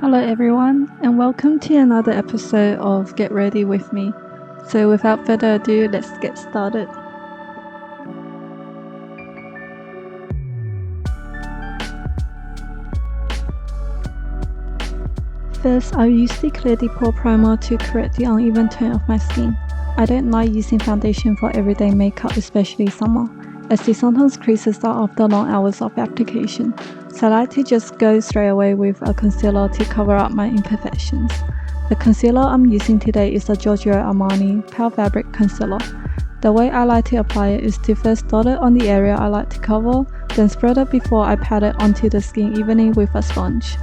Hello everyone, and welcome to another episode of Get Ready With Me. So without further ado, let's get started. First, I'll use the Clear Depot Primer to correct the uneven tone of my skin. I don't like using foundation for everyday makeup, especially summer, as it sometimes creases out after long hours of application. So I like to just go straight away with a concealer to cover up my imperfections. The concealer I'm using today is the Giorgio Armani Peau Fabric Concealer. The way I like to apply it is to first dot it on the area I like to cover, then spread it before I pat it onto the skin evenly with a sponge.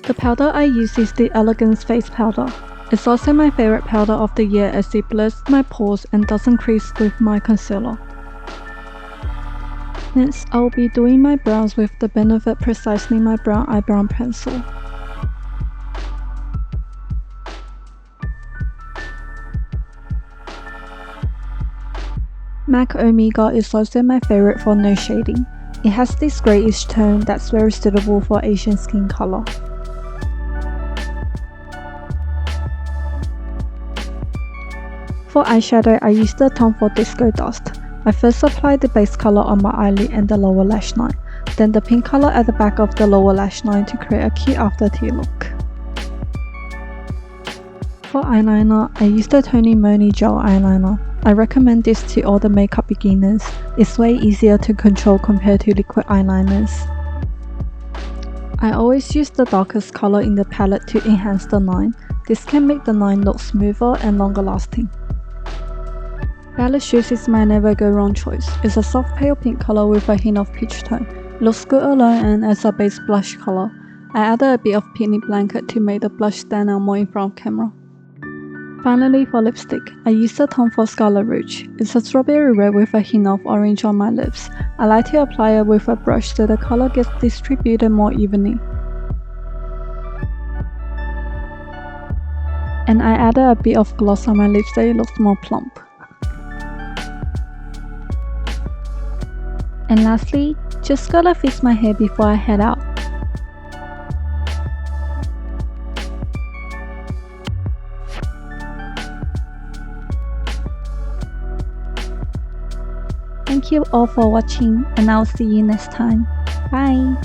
The powder I use is the Elégance face powder. It's also my favorite powder of the year as it blurs my pores and doesn't crease with my concealer. Next, I'll be doing my brows with the Benefit Precisely My Brown Eyebrow Pencil. M.A.C Omega is also my favorite for nose shading. It has this greyish tone that's very suitable for Asian skin color. For eyeshadow, I use the Tom Ford Disco Dust. I first apply the base color on my eyelid and the lower lash line, then the pink color at the back of the lower lash line to create a cute aftertaste look. For eyeliner, I use the Moly gel eyeliner. I recommend this to all the makeup beginners. It's way easier to control compared to liquid eyeliners. I always use the darkest color in the palette to enhance the line. This can make the line look smoother and longer lasting. Ballet shoes is my never go wrong choice. It's a soft pale pink color with a hint of peach tone. It looks good alone and as a base blush color. I added a bit of picnic blanket to make the blush stand out more in front of camera. Finally, for lipstick, I use the Tom Ford Scarlet Rouge. It's a strawberry red with a hint of orange on my lips. I like to apply it with a brush so the color gets distributed more evenly. And I added a bit of gloss on my lips so it looks more plump. And lastly, just gotta fix my hair before I head out. Thank you all for watching, and I'll see you next time. Bye!